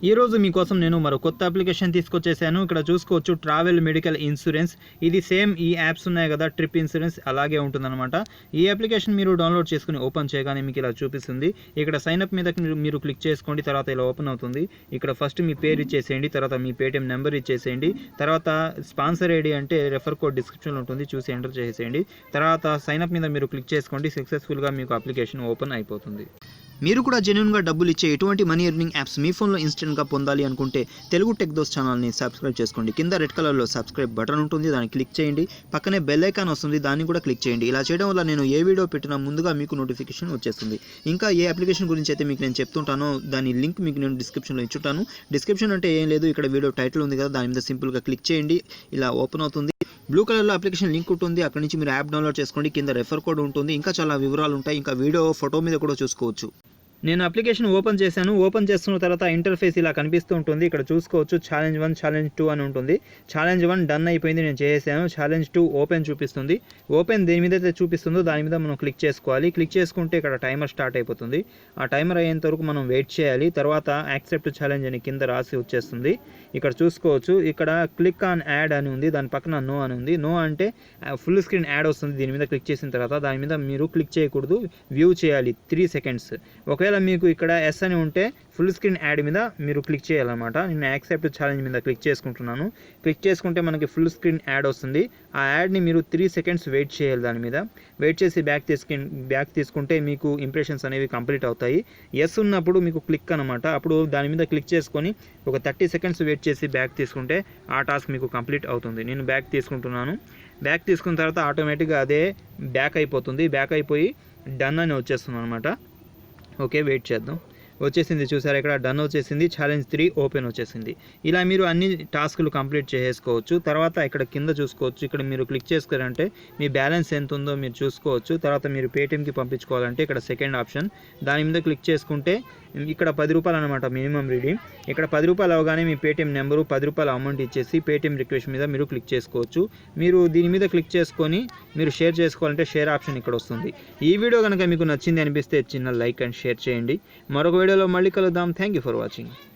ఈ రోజు మీకోసం నేను మరో కొత్త అప్లికేషన్ తీసుకొచ్చేసాను. ఇక్కడ చూసుకోవచ్చు ట్రావెల్ మెడికల్ ఇన్సూరెన్స్. ఇది సేమ్ ఈ యాప్స్ ఉన్నాయి కదా ట్రిప్ ఇన్సూరెన్స్ అలాగే ఉంటుందన్నమాట. ఈ అప్లికేషన్ మీరు డౌన్లోడ్ చేసుకుని ఓపెన్ చేయగానే మీకు ఇలా చూపిస్తుంది. ఇక్కడ సైన్ అప్ మీద మీరు క్లిక్ చేసుకోండి. తర్వాత ఇలా ఓపెన్ అవుతుంది. ఇక్కడ ఫస్ట్ మీ పేరు ఇచ్చేసేయండి. తర్వాత మీ పేటిఎం నెంబర్ ఇచ్చేసేయండి. తర్వాత స్పాన్సర్ ఐడి అంటే రెఫర్ కోడ్ డిస్క్రిప్షన్లో ఉంటుంది, చూసి ఎంటర్ చేసేయండి. తర్వాత సైన్ అప్ మీద మీరు క్లిక్ చేసుకోండి. సక్సెస్ఫుల్గా మీకు అప్లికేషన్ ఓపెన్ అయిపోతుంది. మీరు కూడా జెన్యూన్గా డబ్బులు ఇచ్చే ఎటువంటి మనీ ఎర్నింగ్ యాప్స్ మీ ఫోన్లో ఇన్స్టెంట్గా పొందాలి అనుకుంటే తెలుగు టెక్ దోస్త్ ఛానల్ని సబ్స్క్రైబ్ చేసుకోండి. కింద రెడ్ కలర్లో సబ్స్క్రైబ్ బటన్ ఉంటుంది, దాన్ని క్లిక్ చేయండి. పక్కనే బెల్ ఐకాన్ వస్తుంది, దాన్ని కూడా క్లిక్ చేయండి. ఇలా చేయడం వల్ల నేను ఏ వీడియో పెట్టినా ముందుగా మీకు నోటిఫికేషన్ వచ్చేస్తుంది. ఇంకా ఏ అప్లికేషన్ గురించి అయితే మీకు నేను చెప్తుంటానో దాని లింక్ మీకు నేను డిస్క్రిప్షన్లో ఇచ్చుంటాను. డిస్క్రిప్షన్ అంటే ఏం లేదు, ఇక్కడ వీడియో టైటిల్ ఉంది కదా, దాని మీద సింపుల్గా క్లిక్ చేయండి. ఇలా ఓపెన్ అవుతుంది. బ్లూ కలర్లో అప్లికేషన్ లింక్ ఉంటుంది, అక్కడ నుంచి మీరు యాప్ డౌన్లోడ్ చేసుకోండి. కింద రెఫర్ కోడ్ ఉంటుంది, ఇంకా చాలా వివరాలు ఉంటాయి. ఇంకా వీడియో ఫోటో మీద కూడా చూసుకోవచ్చు. నేను అప్లికేషన్ ఓపెన్ చేశాను. ఓపెన్ చేస్తున్న తర్వాత ఇంటర్ఫేస్ ఇలా కనిపిస్తూ ఉంటుంది. ఇక్కడ చూసుకోవచ్చు ఛాలెంజ్ 1, ఛాలెంజ్ 2 అని ఉంటుంది. ఛాలెంజ్ 1 డన్ అయిపోయింది, నేను చేసాను. ఛాలెంజ్ 2 ఓపెన్ చూపిస్తుంది. ఓపెన్ దేని మీద అయితే చూపిస్తుందో దాని మీద మనం క్లిక్ చేసుకోవాలి. క్లిక్ చేసుకుంటే ఇక్కడ టైమర్ స్టార్ట్ అయిపోతుంది. ఆ టైమర్ అయ్యేంత వరకు మనం వెయిట్ చేయాలి. తర్వాత యాక్సెప్ట్ ఛాలెంజ్ అని కింద రాసి వచ్చేస్తుంది. ఇక్కడ చూసుకోవచ్చు, ఇక్కడ క్లిక్ ఆన్ యాడ్ అని ఉంది, దాని పక్కన నో అని ఉంది. నో అంటే ఫుల్ స్క్రీన్ యాడ్ వస్తుంది. దీని మీద క్లిక్ చేసిన తర్వాత దాని మీద మీరు క్లిక్ చేయకూడదు, వ్యూ చేయాలి 3 సెకండ్స్. ఒకవేళ మీకు ఇక్కడ ఎస్ అని ఉంటే ఫుల్ స్క్రీన్ యాడ్ మీద మీరు క్లిక్ చేయాలన్నమాట. నేను యాక్సెప్ట్ ఛాలెంజ్ మీద క్లిక్ చేసుకుంటున్నాను. క్లిక్ చేసుకుంటే మనకి ఫుల్ స్క్రీన్ యాడ్ వస్తుంది. ఆ యాడ్ని మీరు 3 సెకండ్స్ వెయిట్ చేయాలి. దాని మీద వెయిట్ చేసి బ్యాక్ తీసుకుంటే మీకు ఇంప్రెషన్స్ అనేవి కంప్లీట్ అవుతాయి. ఎస్ ఉన్నప్పుడు మీకు క్లిక్ అనమాట. అప్పుడు దాని మీద క్లిక్ చేసుకొని ఒక 30 సెకండ్స్ వెయిట్ చేసి బ్యాక్ తీసుకుంటే ఆ టాస్క్ మీకు కంప్లీట్ అవుతుంది. నేను బ్యాక్ తీసుకుంటున్నాను. బ్యాక్ తీసుకున్న తర్వాత ఆటోమేటిక్గా అదే బ్యాక్ అయిపోతుంది. బ్యాక్ అయిపోయి డన్ అని వచ్చేస్తుంది అనమాట. ఓకే, వెయిట్ చేద్దాం. వచ్చేసింది, చూసారా ఇక్కడ డన్ వచ్చేసింది. ఛాలెంజ్ 3 ఓపెన్ వచ్చేసింది. ఇలా మీరు అన్ని టాస్కులు కంప్లీట్ చేసుకోవచ్చు. తర్వాత ఇక్కడ కింద చూసుకోవచ్చు, ఇక్కడ మీరు క్లిక్ చేసుకున్నారంటే మీ బ్యాలెన్స్ ఎంత ఉందో మీరు చూసుకోవచ్చు. తర్వాత మీరు పేటిఎంకి పంపించుకోవాలంటే ఇక్కడ సెకండ్ ఆప్షన్, దాని మీద క్లిక్ చేసుకుంటే ఇక్కడ 10 రూపాయలు అనమాట మినిమం రీడింగ్. ఇక్కడ 10 రూపాయలు అవగానే మీ పేటిఎం నెంబరు 10 రూపాయల అమౌంట్ ఇచ్చేసి పేటిఎం రిక్వెస్ట్ మీద మీరు క్లిక్ చేసుకోవచ్చు. మీరు దీని మీద క్లిక్ చేసుకొని మీరు షేర్ చేసుకోవాలంటే షేర్ ఆప్షన్ ఇక్కడ వస్తుంది. ఈ వీడియో కనుక మీకు నచ్చింది అనిపిస్తే చిన్న లైక్ అండ్ షేర్ చేయండి. మరొక వీడియోలో మళ్ళీ కలుద్దాం. Thank you for watching.